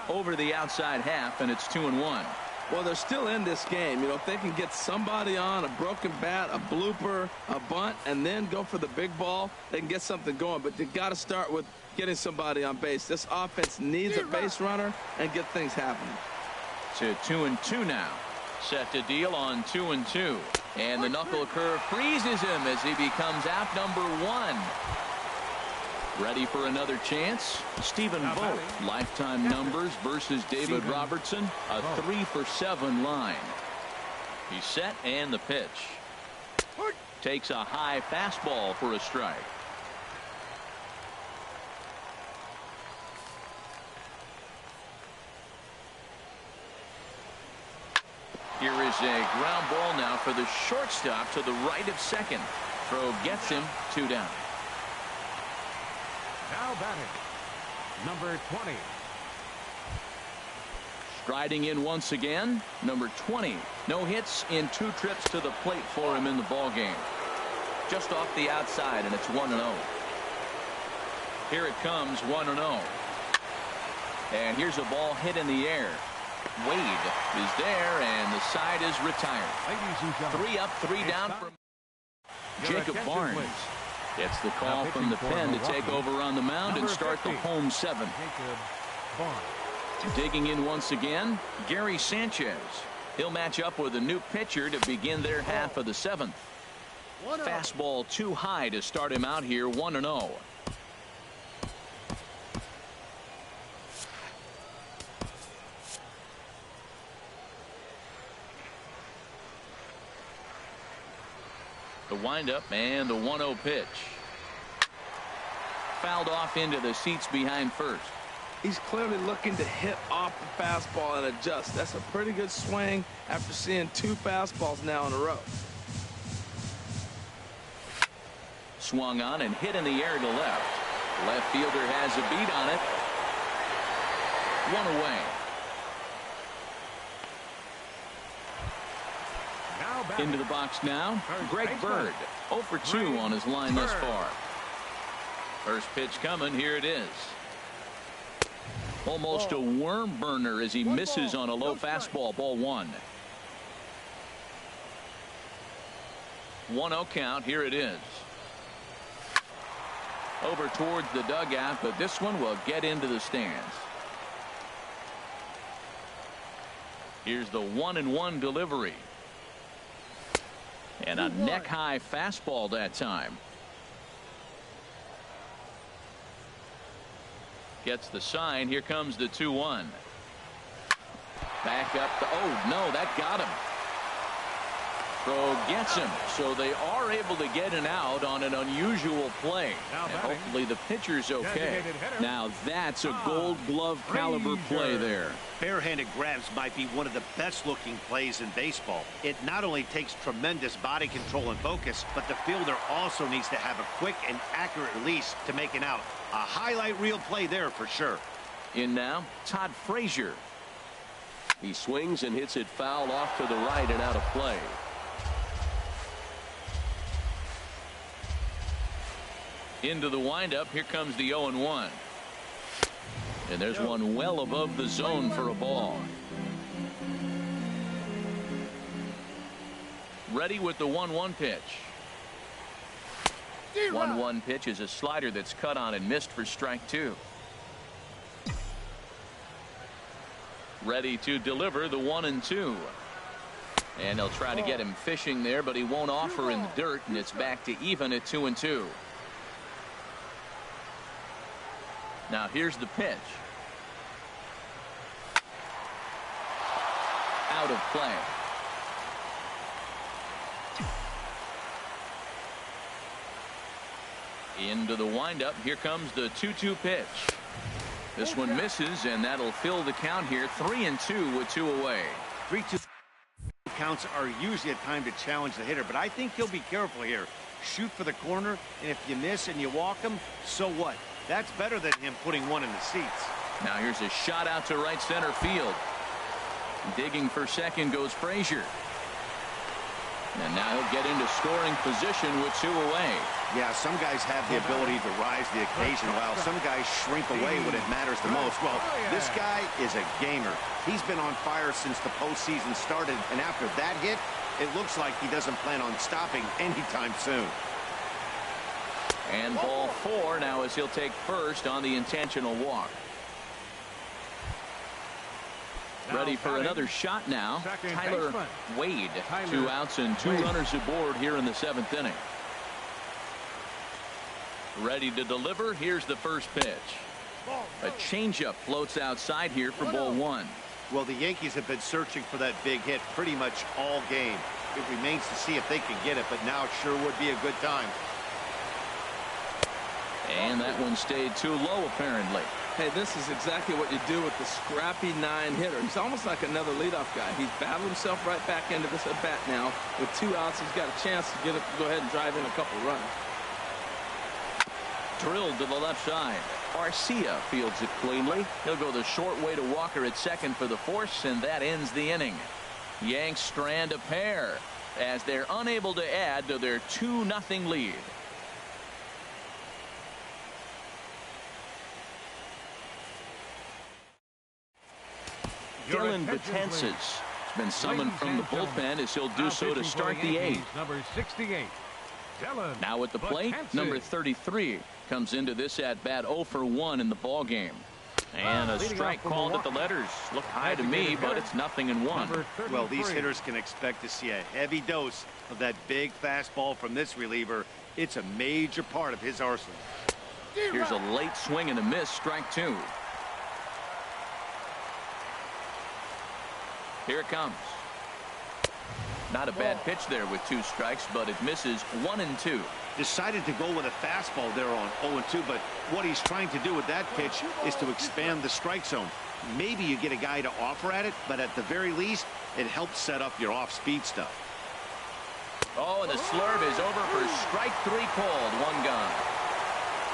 Over the outside half, and it's 2-1. Well, they're still in this game. You know, if they can get somebody on, a broken bat, a blooper, a bunt, and then go for the big ball, they can get something going. But you got to start with getting somebody on base. This offense needs a base runner and get things happening. To 2-2 now. Set to deal on 2-2. And the knuckle curve freezes him as he becomes out number 1. Ready for another chance? Stephen Vogt, lifetime numbers versus David Robertson, a 3 for 7 line. He's set and the pitch. Takes a high fastball for a strike. Here is a ground ball now for the shortstop to the right of second. Throw gets him 2 down. Now batting, number 20. Striding in once again, number 20. No hits in 2 trips to the plate for him in the ball game. Just off the outside, and it's 1-0. Here it comes, 1-0. And here's a ball hit in the air. Wade is there, and the side is retired. Ladies and gentlemen, 3 up, 3 down from Jacob Barnes. Gets the call from the pen to take over on the mound and start the home 7th. Jacob Barnes. Digging in once again, Gary Sanchez. He'll match up with a new pitcher to begin their half of the 7th. Fastball too high to start him out here, 1-0. The windup and the 1-0 pitch. Fouled off into the seats behind first. He's clearly looking to hit off the fastball and adjust. That's a pretty good swing after seeing 2 fastballs now in a row. Swung on and hit in the air to left. Left fielder has a beat on it. 1 away. Into the box now, Greg Bird. 0 for 2 on his line thus far. First pitch coming. Here it is. Almost a worm burner as he misses on a low fastball. Ball 1. 1-0 count. Here it is. Over towards the dugout, but this one will get into the stands. Here's the 1-1 delivery. And a neck-high fastball that time. Gets the sign. Here comes the 2-1. Back up. Oh, no, that got him. Throw gets him. So they are able to get an out on an unusual play. And hopefully the pitcher's okay. Now that's a Gold Glove caliber play there. Barehanded grabs might be one of the best looking plays in baseball. It not only takes tremendous body control and focus, but the fielder also needs to have a quick and accurate release to make an out. A highlight reel play there for sure. In now, Todd Frazier. He swings and hits it foul off to the right and out of play. Into the windup. Here comes the 0-1. And there's one well above the zone for a ball. Ready with the 1-1 pitch. 1-1 pitch is a slider that's cut on and missed for strike 2. Ready to deliver the 1-2. And they'll try to get him fishing there, but he won't offer in the dirt, and it's back to even at 2-2. Now here's the pitch. Out of play. Into the windup. Here comes the 2-2 pitch. This one misses, and that'll fill the count here. 3-2 with 2 away. 3-2 counts are usually a time to challenge the hitter, but I think he'll be careful here. Shoot for the corner, and if you miss and you walk him, so what? That's better than him putting one in the seats. Now here's a shot out to right center field. Digging for second goes Frazier. And now he'll get into scoring position with 2 away. Yeah, some guys have the ability to rise to the occasion, while some guys shrink away when it matters the most. Well, this guy is a gamer. He's been on fire since the postseason started, and after that hit, it looks like he doesn't plan on stopping anytime soon. And ball 4 now as he'll take first on the intentional walk. Ready for another shot now. Tyler Wade. 2 outs and 2 runners aboard here in the 7th inning. Ready to deliver. Here's the first pitch. A changeup floats outside here for ball 1. Well, the Yankees have been searching for that big hit pretty much all game. It remains to see if they can get it, but now sure would be a good time. And that one stayed too low, apparently. Hey, this is exactly what you do with the scrappy 9-hitter. He's almost like another leadoff guy. He's battled himself right back into this at bat now. With 2 outs, he's got a chance to get it, go ahead and drive in a couple runs. Drilled to the left side. Arcia fields it cleanly. He'll go the short way to Walker at second for the force, and that ends the inning. Yanks strand a pair as they're unable to add to their 2-0 lead. Dylan Betances has been summoned from the bullpen as he'll do so to start the 8th. Number 68. Now at the plate, number 33 comes into this at bat 0 for 1 in the ball game. And a strike called at the letters. Looked high to me, but it's 0-1. Well, these hitters can expect to see a heavy dose of that big fastball from this reliever. It's a major part of his arsenal. Here's a late swing and a miss, strike 2. Here it comes. Not a bad pitch there with 2 strikes, but it misses 1-2. Decided to go with a fastball there on 0-2, but what he's trying to do with that pitch is to expand the strike zone. Maybe you get a guy to offer at it, but at the very least, it helps set up your off-speed stuff. Oh, and the slurve is over for strike 3 called. 1 gone.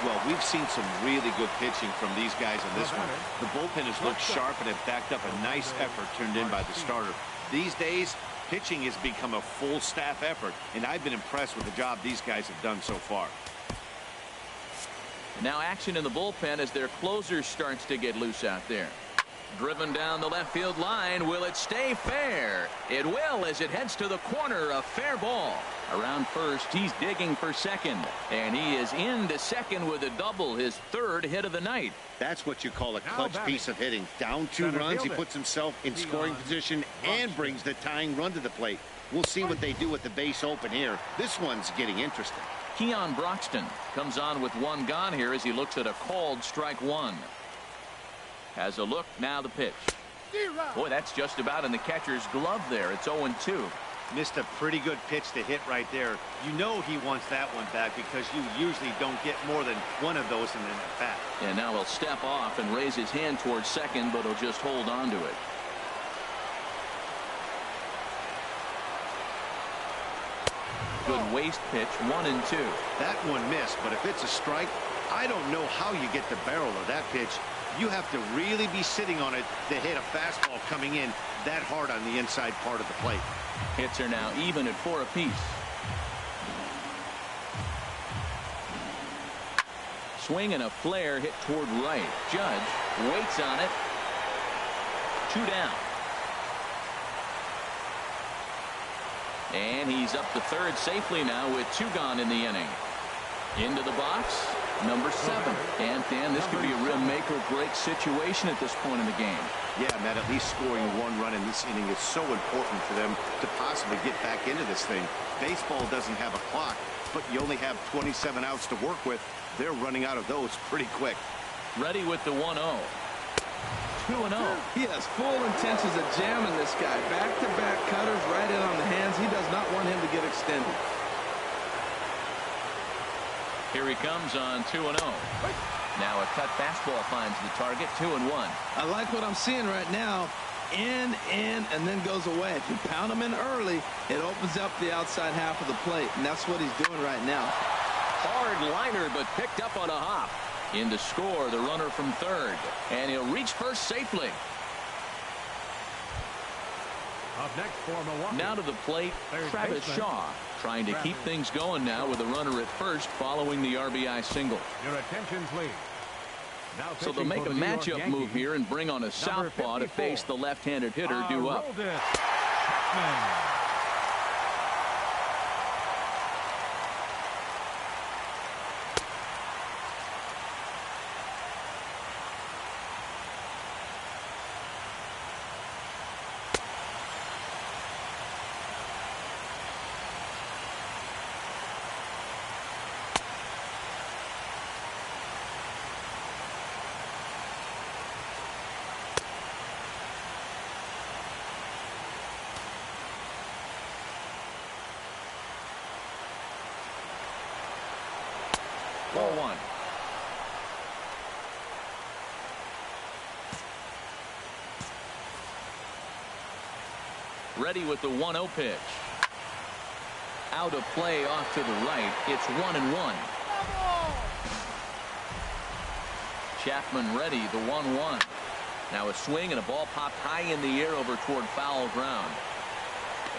Well, we've seen some really good pitching from these guys on this one. The bullpen has looked sharp and have backed up a nice effort turned in by the starter. These days, pitching has become a full staff effort, and I've been impressed with the job these guys have done so far. Now action in the bullpen as their closer starts to get loose out there. Driven down the left field line. Will it stay fair? It will as it heads to the corner. A fair ball. Around first, he's digging for second. And he is into second with a double, his 3rd hit of the night. That's what you call a clutch piece of hitting. Down 2 runs, he puts himself in scoring position and brings the tying run to the plate. We'll see what they do with the base open here. This one's getting interesting. Keon Broxton comes on with 1 gone here as he looks at a called strike 1. Has a look, now the pitch. Boy, that's just about in the catcher's glove there. It's 0-2. Missed a pretty good pitch to hit right there. You know he wants that one back because you usually don't get more than 1 of those in an at-bat. And now he'll step off and raise his hand towards second, but he'll just hold on to it. Good waste pitch, 1-2. That one missed, but if it's a strike, I don't know how you get the barrel of that pitch. You have to really be sitting on it to hit a fastball coming in that hard on the inside part of the plate. Hits are now even at 4 apiece. Swing and a flare hit toward right. Judge waits on it. 2 down. And he's up to third safely now with 2 gone in the inning. Into the box, number 7. And Dan, this could be a real make or break situation at this point in the game. Yeah, Matt, at least scoring 1 run in this inning is so important for them to possibly get back into this thing. Baseball doesn't have a clock, but you only have 27 outs to work with. They're running out of those pretty quick. Ready with the 1-0. 2-0. He has full intentions of jamming this guy. Back-to-back cutters right in on the hands. He does not want him to get extended. Here he comes on 2-0. Now Now a cut fastball finds the target. 2-1. I like what I'm seeing right now. In, and then goes away. If you pound him in early, it opens up the outside half of the plate, and that's what he's doing right now. Hard liner, but picked up on a hop. In to score, the runner from third, and he'll reach first safely. Up next for Milwaukee. Now to the plate, Travis baseman, Shaw, trying to keep things going now with a runner at first following the RBI single. Your attention, please. Now So they'll make a matchup move here and bring on a southpaw to face the left-handed hitter due up. Chapman. Ball one. Ready with the 1-0 pitch. Out of play off to the right. It's 1-1. Chapman ready, the 1-1. Now a swing and a ball popped high in the air over toward foul ground.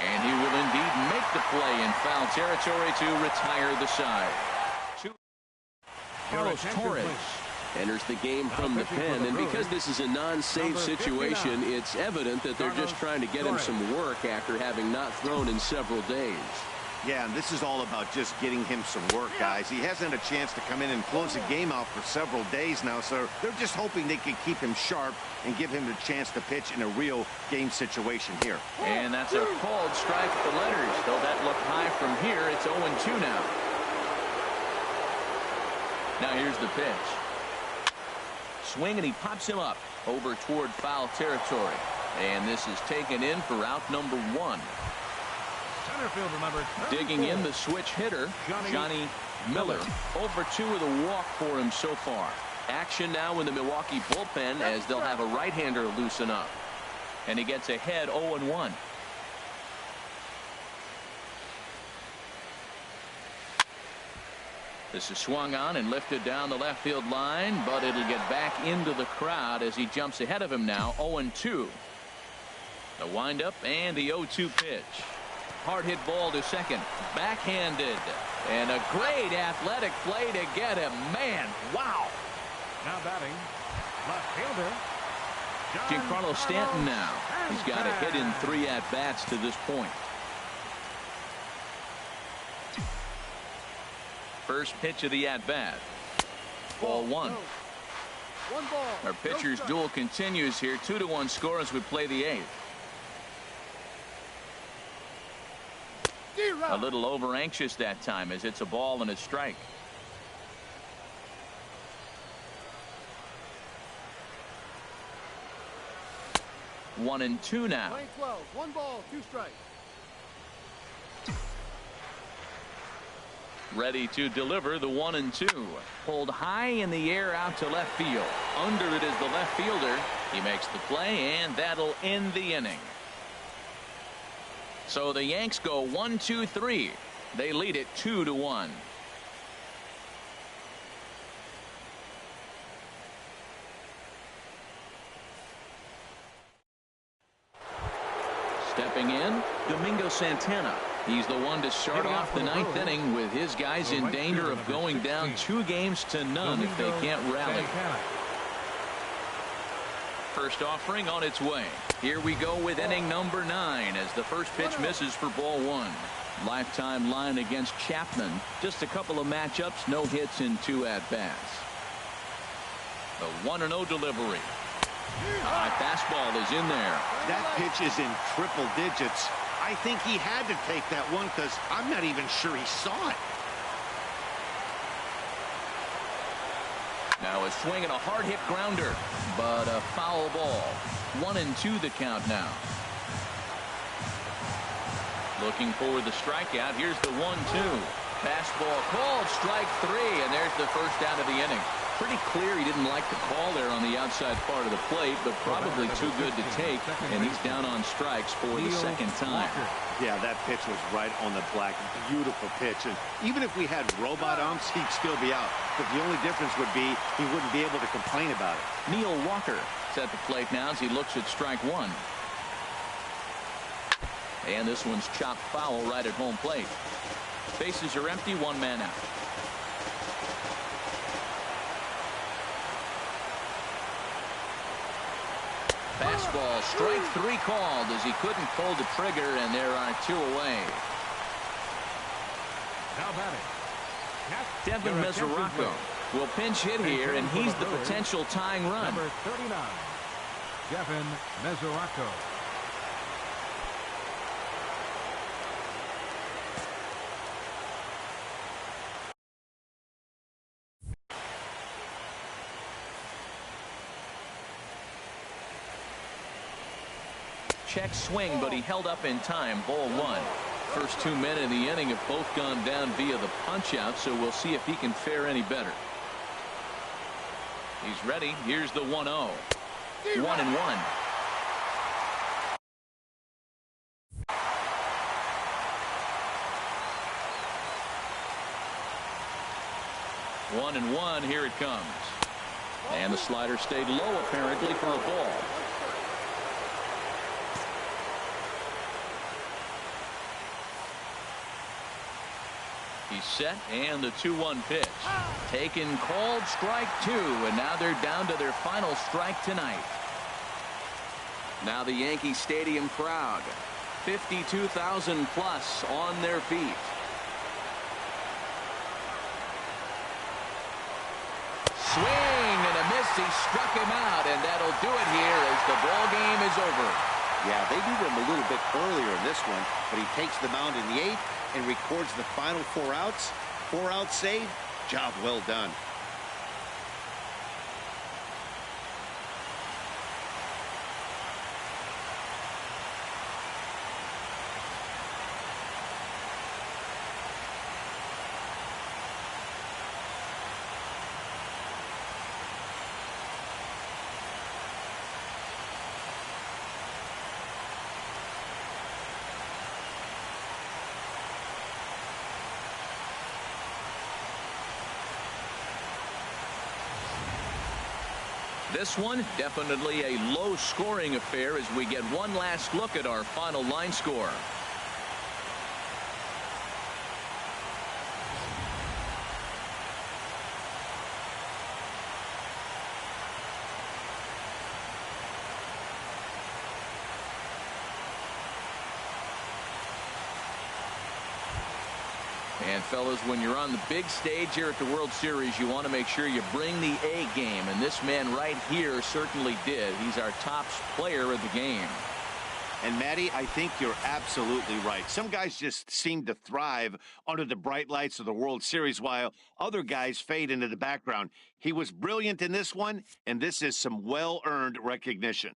And he will indeed make the play in foul territory to retire the side. Carlos Torres Enters the game from the pen, and because this is a non-save situation, it's evident that they're just trying to get him some work after having not thrown in several days. Yeah, and this is all about just getting him some work, guys. He hasn't had a chance to come in and close the game out for several days now, so they're just hoping they can keep him sharp and give him the chance to pitch in a real game situation here. And that's a called strike at the letters. Though that looked high from here, it's 0-2 now. Now here's the pitch. Swing, and he pops him up over toward foul territory. And this is taken in for out number 1. Center fielder number 34. Digging in the switch hitter, Johnny Miller. 0-2 with a walk for him so far. Action now in the Milwaukee bullpen as they'll have a right-hander loosen up. And he gets ahead 0-1. This is swung on and lifted down the left field line, but it'll get back into the crowd as he jumps ahead of him now. 0-2. The windup and the 0-2 pitch. Hard hit ball to second. Backhanded. And a great athletic play to get him. Man, wow. Now batting, left fielder Giancarlo Stanton now. He's got a hit in 3 at-bats to this point. First pitch of the at-bat. Ball 1. Our pitcher's duel continues here. 2-1 score as we play the 8th. A little over anxious that time as it's a ball and a strike. One and two now. 12, 1 ball, 2 strikes. Ready to deliver the 1-2. Pulled high in the air out to left field. Under it is the left fielder. He makes the play, and that'll end the inning. So the Yanks go 1-2-3. They lead it 2-1. Stepping in, Domingo Santana. He's the one to start off the 9th inning with his guys in danger of going down 2-0 if they can't rally. First offering on its way. Here we go with inning number 9 as the first pitch misses for ball 1. Lifetime line against Chapman. Just a couple of matchups, no hits in 2 at-bats. The 1-0 delivery. High fastball is in there. That pitch is in triple digits. I think he had to take that one because I'm not even sure he saw it. Now a swing and a hard hit grounder, but a foul ball. 1-2 the count now. Looking for the strikeout. Here's the 1-2. Fastball called, strike 3, and there's the first out of the inning. Pretty clear he didn't like the call there on the outside part of the plate, but probably too good to take, and he's down on strikes for the second time. Yeah, that pitch was right on the black. Beautiful pitch. And even if we had robot umps, he'd still be out. But the only difference would be he wouldn't be able to complain about it. Neil Walker is at the plate now as he looks at strike one. And this one's chopped foul right at home plate. Bases are empty, one man out. Fastball, strike three called as he couldn't pull the trigger, and there are two away. Now batting. Devin Mesoraco will pinch hit here, and he's the potential tying run. Number 39, Devin Mesoraco. Check swing, but he held up in time. Ball one. First 2 men in the inning have both gone down via the punch out, so we'll see if he can fare any better. He's ready. Here's the 1-0. 1-1. One and one. Here it comes. And the slider stayed low apparently for a ball. He's set, and the 2-1 pitch. Taken, called, strike two, and now they're down to their final strike tonight. Now the Yankee Stadium crowd, 52,000 plus on their feet. Swing and a miss. He struck him out, and that'll do it here as the ball game is over. Yeah, they needed him a little bit earlier in this one, but he takes the mound in the 8th and records the final 4 outs. 4 outs saved. Job well done. This one definitely a low scoring affair as we get one last look at our final line score. And fellas, when you're on the big stage here at the World Series, you want to make sure you bring the A game, and this man right here certainly did. He's our top player of the game. And Matty, I think you're absolutely right. Some guys just seem to thrive under the bright lights of the World Series while other guys fade into the background. He was brilliant in this one, and this is some well-earned recognition.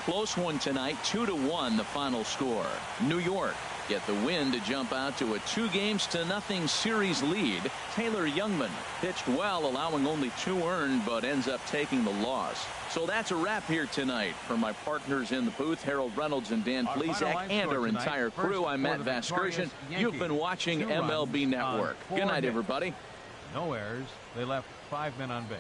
Close one tonight, 2-1 the final score. New York get the win to jump out to a 2-0 series lead. Taylor Youngman pitched well, allowing only 2 earned, but ends up taking the loss. So that's a wrap here tonight. For my partners in the booth, Harold Reynolds and Dan Plesac, and our entire crew, I'm Matt Vasgersian. You've been watching MLB Network. Good night, everybody. No errors. They left 5 men on base.